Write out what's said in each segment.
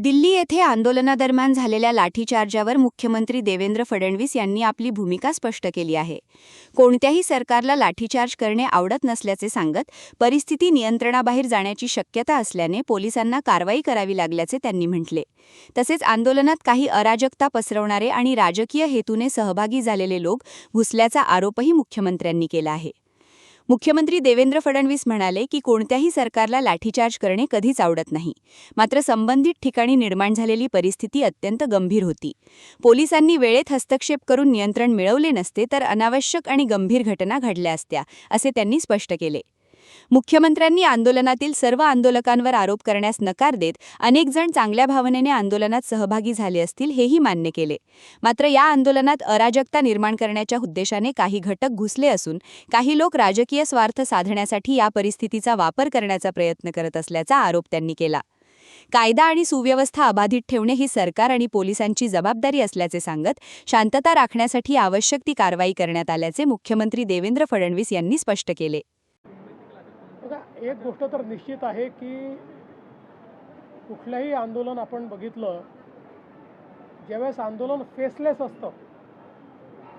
दिल्ली येथे आंदोलनादरम्यान झालेल्या लाठीचार्जावर मुख्यमंत्री देवेंद्र फडणवीस यांनी आपली भूमिका स्पष्ट केली आहे. कोणत्याही सरकारला लाठीचार्ज करणे आवडत नसल्याचे सांगत परिस्थिती नियंत्रणाबाहेर जाण्याची शक्यता असल्याने पोलिसांना कारवाई करावी लागल्याचे त्यांनी म्हटले. तसेच आंदोलनात काही अराजकता पसरवणारे आणि राजकीय हेतूने सहभागी झालेले लोक घुसल्याचा आरोपही मुख्यमंत्र्यांनी केला आहे. मुख्यमंत्री देवेंद्र फडणवीस म्हणाले की कोणत्याही सरकारला लाठीचार्ज करणे कधीच आवडत नाही. मात्र संबंधित ठिकाणी निर्माण झालेली परिस्थिती अत्यंत गंभीर होती. पोलिसांनी वेळेत हस्तक्षेप करून नियंत्रण मिळवले नसते तर अनावश्यक आणि गंभीर घटना घडल्या असत्या, असे त्यांनी स्पष्ट केले. मुख्यमंत्र्यांनी आंदोलनातील सर्व आंदोलकांवर आरोप करण्यास नकार देत अनेक जण चांगल्या भावनेने आंदोलनात सहभागी झाले असतील हेही मान्य केले. मात्र या आंदोलनात अराजकता निर्माण करण्याच्या उद्देशाने काही घटक घुसले असून काही लोक राजकीय स्वार्थ साधण्यासाठी या परिस्थितीचा वापर करण्याचा प्रयत्न करत असल्याचा आरोप त्यांनी केला. कायदा आणि सुव्यवस्था अबाधित ठेवणे ही सरकार आणि पोलिसांची जबाबदारी असल्याचे सांगत शांतता राखण्यासाठी आवश्यक ती कारवाई करण्यात आल्याचे मुख्यमंत्री देवेंद्र फडणवीस यांनी स्पष्ट केले. एक गोष्ट तर निश्चित आहे की कुठलंही आंदोलन आपण बघितलं, ज्यावेळेस आंदोलन फेसलेस असतं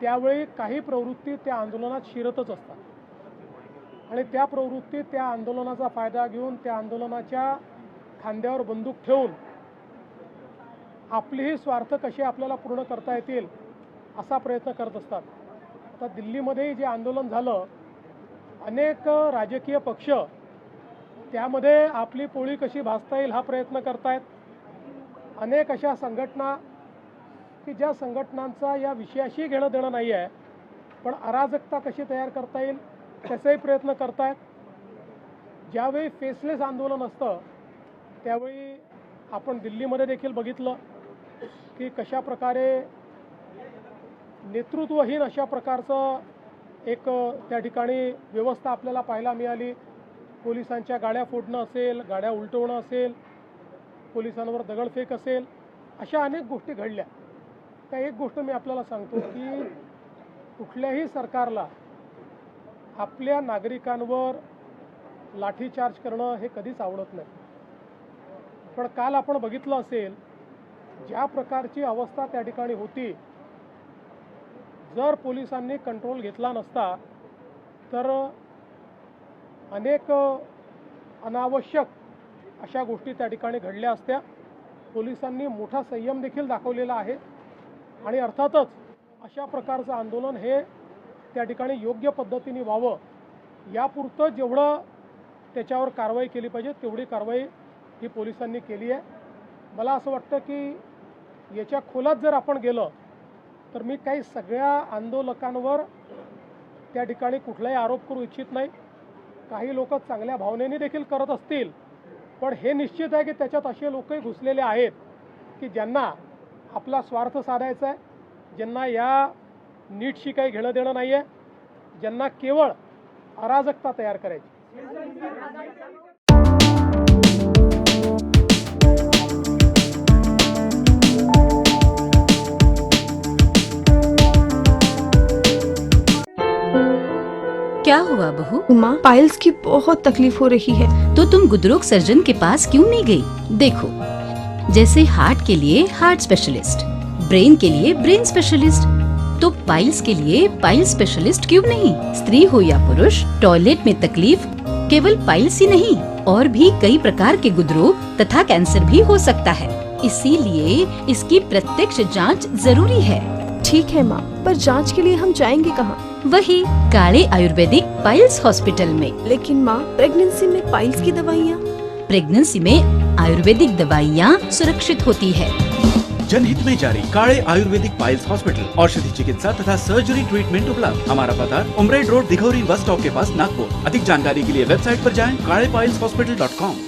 त्यावेळी काही प्रवृत्ती त्या आंदोलनात शिरतच असतात आणि त्या प्रवृत्ती त्या आंदोलनाचा फायदा घेऊन त्या आंदोलनाच्या खांद्यावर बंदूक ठेवून आपलेही स्वार्थ कसे आपल्याला पूर्ण करता येतील असा प्रयत्न करत असतात. आता दिल्लीमध्ये जे आंदोलन झालं, अनेक राजकीय पक्ष त्यामध्ये आपली पोळी कशी भासता येईल हा प्रयत्न करतायत. अनेक अशा संघटना की ज्या संघटनांचा या विषयाशी घेणं देणं नाही आहे, पण अराजकता कशी तयार करता येईल त्याचाही प्रयत्न करतायत. ज्यावेळी फेसलेस आंदोलन असतं त्यावेळी आपण दिल्लीमध्ये देखील बघितलं की कशा प्रकारे नेतृत्वहीन अशा प्रकारचं एक त्या ठिकाणी व्यवस्था आपल्याला पाहायला मिळाली. पोलिसांच्या गाड्या फोडणं असेल, गाड्या उलटवणं असेल, पोलिसांवर दगडफेक असेल, अशा अनेक गोष्टी घडल्या. त्या एक गोष्ट मी आपल्याला सांगतो की कुठल्याही सरकारला आपल्या नागरिकांवर लाठीचार्ज करणं हे कधीच आवडत नाही. पण काल आपण बघितलं असेल ज्या प्रकारची अवस्था त्या ठिकाणी होती, जर पोलिसांनी कंट्रोल घेतला नसता तर अनेक अनावश्यक अशा गोष्टी त्या ठिकाणी घडल्या असत्या. पोलिसांनी मोठा संयम देखील दाखवलेला आहे आणि अर्थातच अशा प्रकारचं आंदोलन हे त्या ठिकाणी योग्य पद्धतीने व्हावं यापुरतं जेवढं त्याच्यावर कारवाई केली पाहिजे तेवढी कारवाई ही पोलिसांनी केली आहे. मला असं वाटतं की याच्या खोलात जर आपण गेलं तर मी काही सगळ्या आंदोलकांवर त्या ठिकाणी कुठलाही आरोप करू इच्छित नाही. काही लोक चांगल्या भावनेने देखील करत असतील, पण हे निश्चित आहे की त्याच्यात असे लोकही घुसलेले आहेत की ज्यांना आपला स्वार्थ साधायचा आहे, ज्यांना या नीटशी काही घेणं देणं नाही आहे, ज्यांना केवळ अराजकता तयार करायची. क्या हुआ बहू? माँ, पाइल्स की बहुत तकलीफ हो रही है. तो तुम गुदरोग सर्जन के पास क्यों नहीं गई? देखो, जैसे हार्ट के लिए हार्ट स्पेशलिस्ट, ब्रेन के लिए ब्रेन स्पेशलिस्ट, तो पाइल्स के लिए पाइल स्पेशलिस्ट क्यों नहीं? स्त्री हो या पुरुष, टॉयलेट में तकलीफ केवल पाइल्स ही नहीं और भी कई प्रकार के गुदरोग तथा कैंसर भी हो सकता है. इसीलिए इसकी प्रत्यक्ष जांच जरूरी है. ठीक है माँ, पर जांच के लिए हम जाएंगे कहाँ? वही काले आयुर्वेदिक पाइल्स हॉस्पिटल में. लेकिन माँ, प्रेगनेंसी में पाइल्स की दवाइयाँ. प्रेगनेंसी में आयुर्वेदिक दवाइयाँ सुरक्षित होती है. जनहित में जारी. काले आयुर्वेदिक पाइल्स हॉस्पिटल, औषधि चिकित्सा तथा सर्जरी ट्रीटमेंट उपलब्ध. हमारा पता उमरेड रोड, दिघौरी बस स्टॉप के पास, नागपुर. अधिक जानकारी के लिए वेबसाइट पर जाएं kalepileshhospital.com.